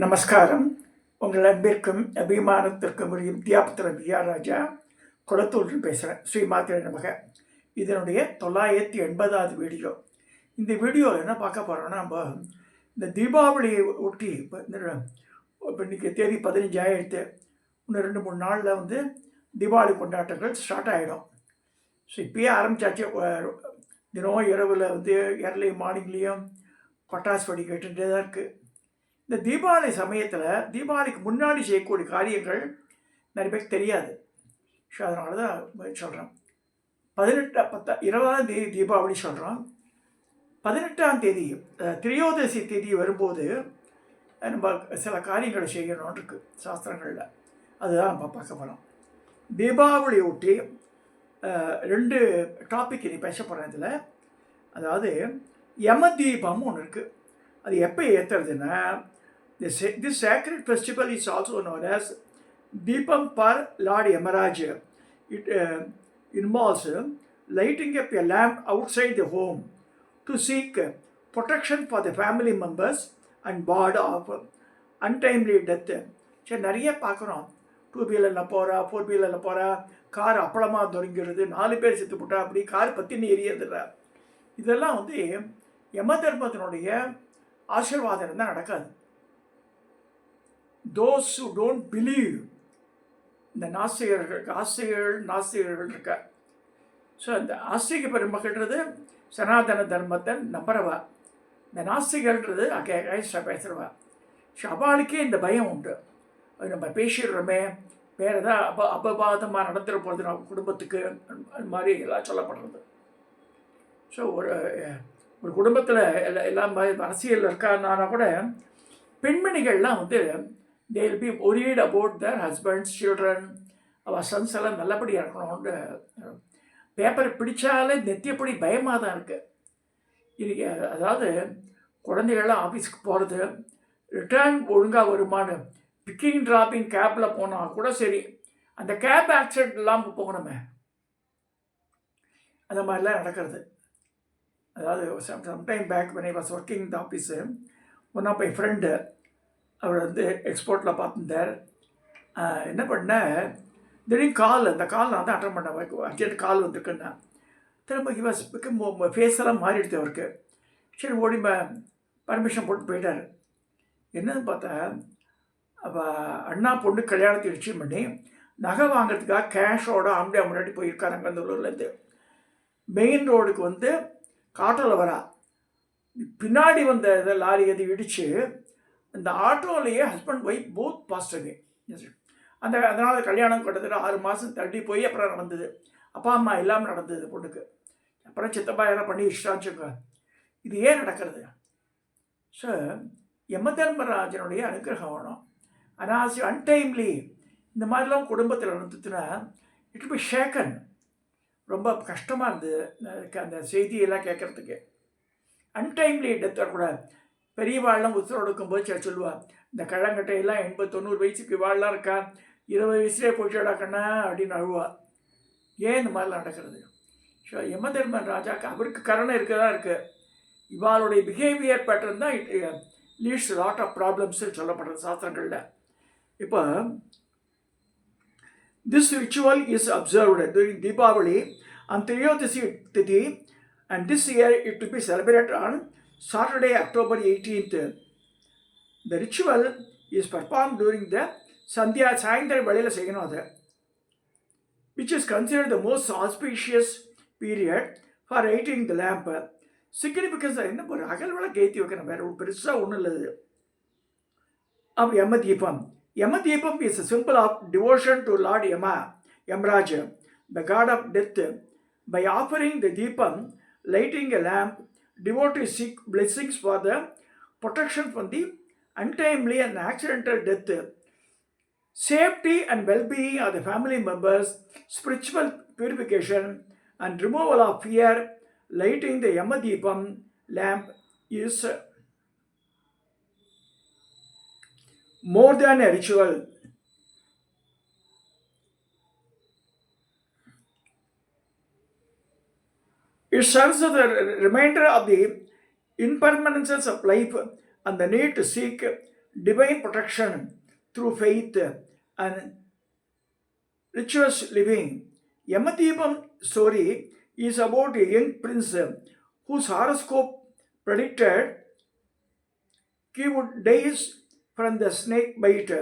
நமஸ்காரம். உங்கள் அன்பிற்கும் அபிமானத்திற்கும் ஒரு வித்யாபுத்திர ராஜா குளத்தூரில் பேசுகிறேன். ஸ்ரீமாத்திரை நமக. இதனுடைய 980வது வீடியோ. இந்த வீடியோவில் என்ன பார்க்க போகிறோன்னா, நம்ம இந்த தீபாவளியை ஒட்டி இப்போ இன்றைக்கி தேதி 15 ஆகிடுத்து. இன்னும் 2-3 நாளில் தீபாவளி கொண்டாட்டங்கள் ஸ்டார்ட் ஆகிடும். ஸோ இப்போயே ஆரம்பித்தாச்சு. தினம் இரவில் ஏர்லி மார்னிங்லேயும் பட்டாசு வெடி கேட்டுகிட்டே தான் இருக்குது. இந்த தீபாவளி சமயத்தில் தீபாவளிக்கு முன்னாடி செய்யக்கூடிய காரியங்கள் நிறைய பேருக்கு தெரியாது. ஸோ அதனால தான் சொல்கிறோம். 20ஆம் தேதி தீபாவளி சொல்கிறோம். 18ஆம் தேதி திரையோதசி தேதி வரும்போது நம்ம சில காரியங்களை செய்யணும்னு இருக்குது சாஸ்திரங்களில். அதுதான் நம்ம பார்க்க போகிறோம். தீபாவளியை ஒட்டி 2 டாபிக் இனி பேச போகிறேன் இதில். அதாவது யம தீபம் ஒன்று இருக்குது. அது எப்போ ஏற்றுறதுன்னா, this sacred festival is also known as Deepam par Lord Yamaraj. It involves lighting up a lamp outside the home to seek protection for the family members and ward off untimely death. சரி, நிறைய பார்க்குறோம். 2 வீலரில் போகிறா, 4 வீலரில் போகிறா, car அப்பளமாக தொடங்கிறது, 4 பேர் செத்து போட்டா, அப்படி கார் பற்றின்னு எரியறதுல. இதெல்லாம் யம தர்மத்தினுடைய ஆசீர்வாதம் தான் நடக்காது. தோஸ் who don't believe, இந்த நாஸ்திகர்கள் இருக்க. ஸோ இந்த ஆஸ்திக பெருமக்கள்ன்றது சனாதன தர்மத்தை நம்புறவா. இந்த நாஸ்திகள்ன்றது அகேஷ்டாக பேசுகிறவா. ஸோ அவளுக்கே இந்த பயம் உண்டு. அது நம்ம பேசிடுறோமே, வேறு ஏதாவது அபவாதமாக நடந்துட போகிறது நம்ம குடும்பத்துக்கு, அது மாதிரி எல்லாம் சொல்லப்படுறது. ஸோ ஒரு குடும்பத்தில் எல்லாம் அரசியல் இருக்கான்னா கூட பெண்மணிகள்லாம் they will be worried about their husbands, children, அவள் சன்ஸ் எல்லாம் நல்லபடியாக இருக்கணும்னு பேப்பரை பிடிச்சாலே நெத்தியப்படி பயமாக தான் இருக்குது. இன்னைக்கு அதாவது குழந்தைகள்லாம் ஆஃபீஸ்க்கு போகிறது, ரிட்டர்ன் ஒழுங்காக வருமானு பிக்கிங் ட்ராப்பிங் கேப்பில் போனால் கூட சரி, அந்த கேப் ஆக்சிடென்ட் இல்லாமல் போகணுமே, அந்த மாதிரிலாம் நடக்கிறது. அதாவது sometime back when I was working in the office, one of my friend, அவர் எக்ஸ்போர்ட்டில் பார்த்துருந்தார். என்ன பண்ணேன், திடீர்னு கால், அந்த கால் நான் தான் அட்டன் பண்ணேன். அர்ஜென்ட் கால் வந்திருக்குன்னா திரும்ப ஃபேஸ் எல்லாம் மாறிடுது அவருக்கு. சரி, ஓடி பர்மிஷன் போட்டு போயிட்டார். என்னன்னு பார்த்தா, அண்ணா பொண்ணு கல்யாணத்தை நிச்சயம் பண்ணி நகை வாங்கிறதுக்காக கேஷோட ஆம்படியா முன்னாடி போயிருக்காங்க. அந்த ஊர்லேருந்து மெயின் ரோடுக்கு காட்டோவில் வரா. பின்னாடி வந்த இதை லாரி எது இடித்து இந்த ஆட்டோவிலேயே ஹஸ்பண்ட் ஒய்ஃப் போத் பாஸ்டவே. அதனால் கல்யாணம் கிட்டத்தட்ட 6 மாதம் தள்ளி போய் அப்புறம் நடந்தது. அப்பா அம்மா இல்லாமல் நடந்தது பொண்ணுக்கு. அப்புறம் சித்தப்பா எல்லாம் பண்ணி இஷ்டாச்சுங்க. இது ஏன் நடக்கிறது? ஸோ யம தர்மராஜனுடைய அனுகிரகம் வேணும். ஆனால் அன்டைம்லி இந்த மாதிரிலாம் குடும்பத்தில் நடந்துச்சுன்னா இட் பி ஷேக்கன். ரொம்ப கஷ்டமாக இருந்தது அந்த செய்தியெல்லாம் கேட்குறதுக்கு. அன்டைம்லி டெத் வரக்கூடாது. பெரியவாள்லாம் உத்தரவு எடுக்கும்போது சொல்லுவாள், இந்த கழங்கட்டையெல்லாம் 80-90 வயசுக்கு வாழலாம் இருக்கா, 20 வயசுலேயே போயிட்டாடா கண்ணா அப்படின்னு அழுவாள். ஏன் இந்த மாதிரிலாம் நடக்கிறது? ஸோ யம தர்மன் ராஜாக்கு அவருக்கு கருணை இருக்கதான் இருக்குது. இவாளுடைய பிஹேவியர் பேட்டர்ன் தான் it leads lot of problems சொல்லப்படுறது சாஸ்திரங்களில். இப்போ this ritual is observed during Deepavali on Triyodasi Tithi, and this year it will be celebrated on Saturday, October 18th. The ritual is performed during the Sandhya Saindra Valila Seganada, which is considered the most auspicious period for lighting the lamp. Significance என்ன ஒரு அகல்வளை கேத்தி வைக்கணும், வேறு ஒரு பெருசாக ஒன்றும் இல்லை. of Yama Deepam. Yama Deepam is a symbol of devotion to Lord Yama, Yamraja, the god of death. By offering the Deepam, lighting a lamp, devotees seek blessings for the protection from the untimely and accidental death, safety and well-being of the family members, spiritual purification, and removal of fear. Lighting the Yama Deepam lamp is more than a ritual. It serves as a reminder of the impermanences of life and the need to seek divine protection through faith and rituous living. Yamadipam story is about a young prince whose horoscope predicted he would die from the snake bite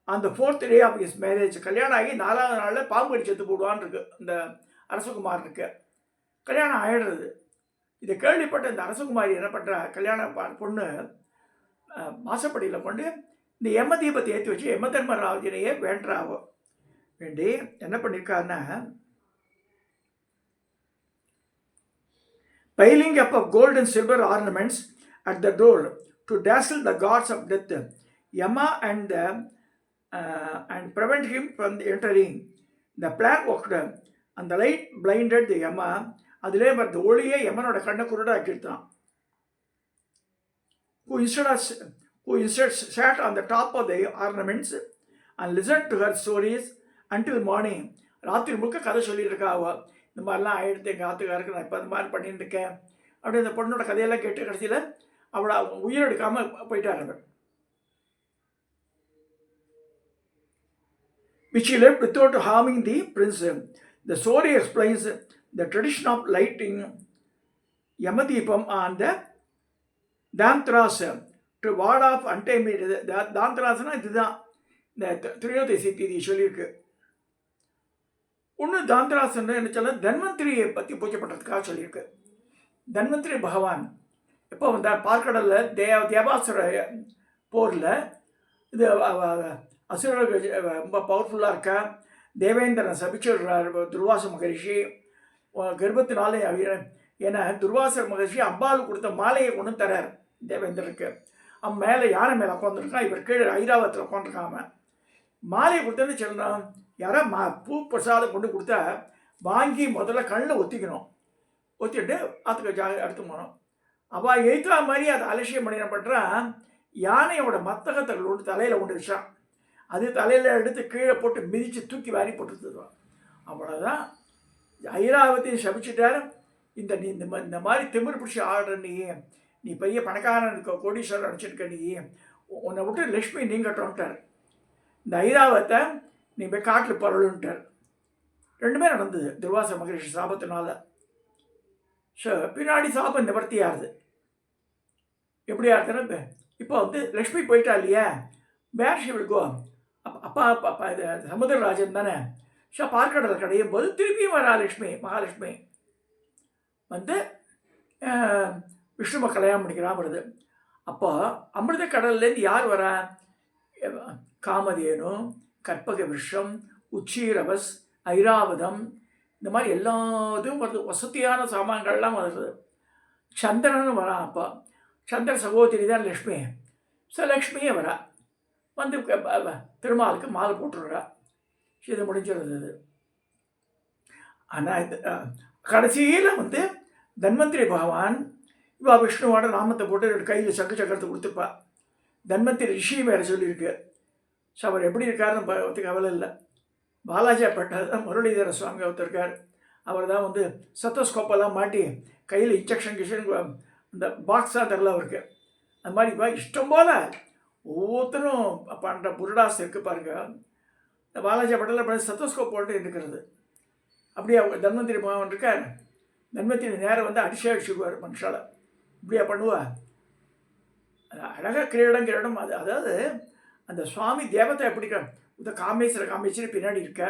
on the fourth day of his marriage. கல்யாணம் ஆகி 4வது நாளில் பாம்பு கடி செத்து போடுவான்னு இருக்கு இந்த அரசகுமாரனுக்கு. கல்யாணம் ஆயிடுறது. இதை கேள்விப்பட்ட இந்த அரசகுமாரி என்ன பண்ணுறா, கல்யாண பொண்ணு மாசப்படியில் கொண்டு இந்த யம தீபத்தை ஏற்றி வச்சு யம தர்மராஜனையே வேண்டாவோ வேண்டி என்ன பண்ணியிருக்காருன்னா, piling up of gold and silver ornaments at the door to dazzle the gods of death, Yama, and prevent him from entering. The plan worked, and the light blinded the Yama. அதிலே அந்த ஒளியே யமனோட கண்ணை குருடாக்கிட்டான். Who instead sat on the top of the ornaments and listened to her stories until morning. ராத்திரி முழுக்க கதை சொல்லிட்டு இருக்கா. அவ இந்த மாதிரிலாம் ஆயிடுத்து எங்கள் ஆத்துக்காருக்கு, நான் இப்போ இந்த மாதிரி பண்ணிட்டு இருக்கேன் அப்படி அந்த பொண்ணோட கதையெல்லாம் கேட்டு கடைசியில் அவளை உயிரெடுக்காமல் போயிட்டார் அவர். Which he left without harming the prince. The story explains the tradition of lighting Yamadipam on the Dantras to ward off untimely. Dantrasனா இதுதான் இந்த திரியோதசி தீதி சொல்லியிருக்கு. ஒன்று தாந்தராசன் என்ன சொல்ல தன்வந்திரியை பற்றி பூஜைப்படுறதுக்காக சொல்லியிருக்கு. தன்வந்திரி பகவான் எப்போ வந்தார் பார்க்கடலில் தேவாசுர போரில் இது அசுரர்கள் ரொம்ப பவர்ஃபுல்லாக இருக்கா. தேவேந்திரன் சபிச்சுடுறார் துர்வாச மகரிஷி கர்ப்பத்தினாலே. ஏன்னா துர்வாச மகரிஷி அம்பாள் கொடுத்த மாலையை கொண்டு தரார் தேவேந்திரனுக்கு. அவன் மேலே யானை மேலே உட்காந்துருக்கான், இவர் கீழே ஐராவத்தில் உட்காந்துருக்காம. மாலையை கொடுத்தேன்னு சொல்லணும், யாரோ பூ பிரசாதம் கொண்டு கொடுத்தா வாங்கி முதல்ல கண்ணில் ஒத்திக்கணும். ஒத்திட்டு அதுக்கு எடுத்து போகணும். அவள் எழுத்துறா மாதிரி அதை அலட்சியம் பண்ணி என்ன பண்ணுறான், யானையோட மத்தகத்தை கொண்டு தலையில் கொண்டு வச்சான். அது தலையில் எடுத்து கீழே போட்டு மிதித்து தூக்கி வாரி போட்டு தருவான். அவ்வளோதான். ஐராவத்தையும் சபிச்சுட்டார். நீ இந்த மாதிரி திமிரு பிடிச்சி ஆடுற நீ பெரிய பணக்காரன் இருக்க, கோடீஸ்வரர் அடிச்சிருக்க, நீ உன்னை விட்டு லக்ஷ்மி நீங்கட்டோன்ட்டார். இந்த ஐராவத்தை நீ போய் காட்டில் பரவலுன்ட்டார். ரெண்டுமே நடந்தது துர்வாச மகரிஷி சாபத்தினால. பின்னாடி சாபம் நிவர்த்தியாகுது. எப்படி ஆகுதுன்னா, இப்போ லக்ஷ்மி போயிட்டா இல்லையா, வேர் ஷி வில் கோ. அப்பா இது சமுத்திரராஜன் தானே. பார்க்கடல் கடையும் போது திருப்பியும் வரா லக்ஷ்மி, மகாலட்சுமி விஷ்ணுவை கல்யாணம் பண்ணிக்கிறான் வருது. அப்போ அமிர்த கடல்லேருந்து யார் வரா, காமதேனு, கற்பக விஷம், உச்சீரவஸ், ஐராவதம், இந்த மாதிரி எல்லாத்தையும் வருது. வசதியான சாமான்கள்லாம் வருது. சந்திரனும் வரான். அப்போ சந்திர சகோதரி தான் லக்ஷ்மி. லக்ஷ்மியே வரா திருமாலுக்கு மாலை போட்டுடுறா. இது முடிஞ்சிருந்தது. ஆனால் கடைசியில் தன்வந்திரி பகவான் இவா விஷ்ணுவோட நாமத்தை போட்டு கையில் சக்கரத்தை கொடுத்துருப்பா. தன்வந்திரி ரிஷி வேறு சொல்லியிருக்கு. அவர் எப்படி இருக்காருன்னு பற்றி கவலை இல்லை. பாலாஜி பட்டர் தான் முரளிதர சுவாமி ஒருத்தருக்கார். அவர் தான் சத்தோஸ்கோப்பெல்லாம் மாட்டி கையில் இன்ஜெக்ஷன் அந்த பாக்ஸாக தரல அவருக்கு. அது மாதிரி இப்போ இஷ்டம் போல் ஒவ்வொருத்தரும் பண்ணுற புருடாஸ் இருக்குது பாருங்கள். இந்த பாலாஜி பட்டரில் சத்தோஸ்கோப் போட்டு இருக்கிறது. அப்படியே தன்வந்திரி பகவான் இருக்கார். தன்வந்திரி நேரம் அடிஷேகிச்சுக்குவார் மனுஷால். இப்படியா பண்ணுவா. அழகாக கிரீடம் அதாவது அந்த சுவாமி தேவத்தை எப்படி இந்த காமேஸ்வரி பின்னாடி இருக்க,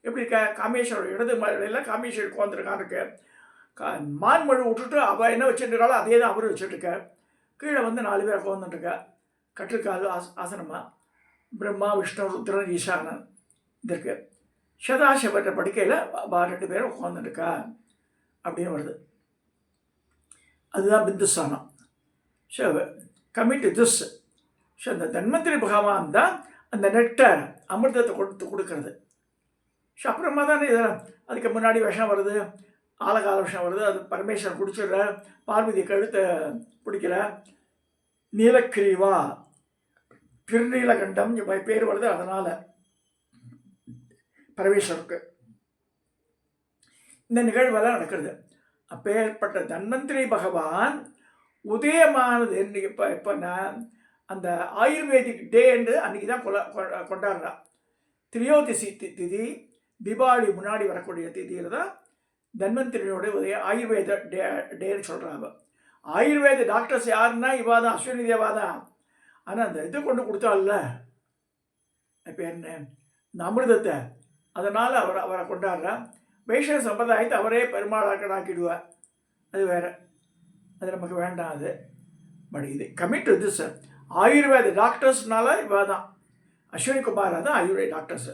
எப்படி இருக்க காமேஸ்வரர் இடது மாதிரிலாம் காமேஸ்வரி உட்காந்துருக்கான் இருக்கு. மான்மொழி விட்டுட்டு அவள் என்ன வச்சுருக்காளோ அதே தான் அவரும் வச்சுட்டுருக்க. கீழே 4 பேர் உட்காந்துட்டுருக்க. கட்டிருக்காது ஆசனமாக பிரம்மா, விஷ்ணு, ருத்ரன், ஈசானன் இது இருக்கு. சதாசிவட்ட படுக்கையில் 2 பேரும் உட்காந்துட்டுருக்கா அப்படின்னு வருது. அதுதான் பிந்துஸ்தானம். Commit this. அந்த தன்வந்திரி பகவான் தான் அந்த நெக்டர் அமிர்தத்தை கொடுக்கறது. அப்புறமா தானே இதெல்லாம் அதுக்கு முன்னாடி விஷம் வருது, ஆலகால விஷம் வருது. அது பரமேஸ்வரன் குடிச்சிடுற, பார்வதி கழுத்தை பிடிக்கிற, நீலக்கிரீவா திருநீலகண்டம் பேர் வருது. அதனால் பரமேஸ்வருக்கு இந்த நிகழ்வெல்லாம் நடக்கிறது. அப்பேற்பட்ட தன்வந்திரி பகவான் உதயமானது இப்போ நான் அந்த ஆயுர்வேதிக் டே என்று அன்றைக்கி தான் கொண்டாடுறா. திரியோதிசி திதி, தீபாவளி முன்னாடி வரக்கூடிய திதியில் தான் தன்வந்திரியோடைய உதய ஆயுர்வேத டேன்னு சொல்கிறாங்க. ஆயுர்வேத டாக்டர்ஸ் யாருன்னா இவா தான், அஸ்வினி தேவா தான். ஆனால் அந்த இது கொண்டு கொடுத்தாள்ல, பேர் என்ன, இந்த அமிர்தத்தை, அதனால் அவரை கொண்டாடுறா. வைஷ்ணவ சம்பிரதாயத்தை அவரே பெருமாளாக்கடாக்கிடுவார். அது வேறு, அது நமக்கு வேண்டாம். அது பட் இது கமிட் டு திஸ் ஆயுர்வேத டாக்டர்ஸ்னால இவ தான், அஸ்வினி குமாரா தான் ஆயுர்வேத டாக்டர்ஸு.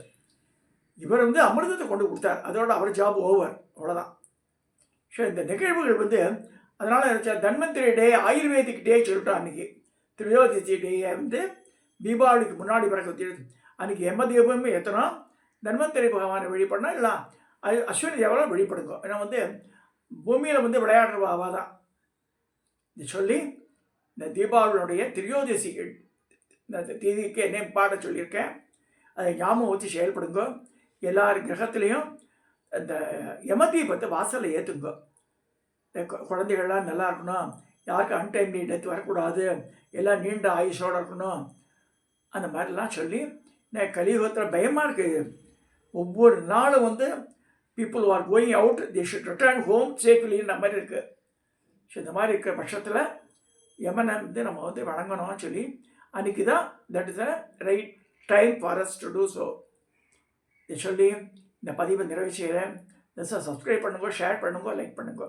இவர் அமிர்தத்தை கொண்டு கொடுத்தார், அதோட அவர் ஜாப் ஓவர், அவ்வளோதான். ஸோ இந்த நிகழ்வுகள் அதனால் தன்வந்திரி டே, ஆயுர்வேதிக் டே சொல்லிட்டோம். அன்றைக்கி திரியோதிசி டேயை தீபாவளிக்கு முன்னாடி பிறகு அன்றைக்கி யமதீபமும் ஏற்றணும், தன்வந்திரி பகவானை வழிபடணும், இல்லை அஸ்வினி தேவரை வழிபடுங்க. ஏன்னா பூமியில் விளையாடுறவாவா தான். இது சொல்லி இந்த தீபாவளியுடைய திரியோதிசி இந்த தேதிக்கு என்ன பாட சொல்லியிருக்கேன், அதை ஞாபகம் வச்சு செயல்படுங்க. எல்லார் கிரகத்துலேயும் இந்த யமதீபத்தை வாசலில் ஏற்றுங்க. குழந்தைகள்லாம் நல்லா இருக்கணும், யாருக்கும் அன்டைம்லி டெத் வரக்கூடாது, எல்லாம் நீண்ட ஆயுஷோடு இருக்கணும், அந்த மாதிரிலாம் சொல்லி. கலியுகத்தில் பயமாக இருக்குது. ஒவ்வொரு நாளும் people are going out, they should return home சேஃப்லின்ற மாதிரி இருக்குது. ஸோ இந்த மாதிரி இருக்கிற பட்சத்தில் யமனை நம்ம வணங்கணும்னு சொல்லி அன்றைக்கி தான் that is the right time for us to do so. இதை சொல்லி இந்த பதிவை நிறைவு செய்கிறேன். சப்ஸ்கிரைப் பண்ணுங்க, ஷேர் பண்ணுங்க, லைக் பண்ணுங்க.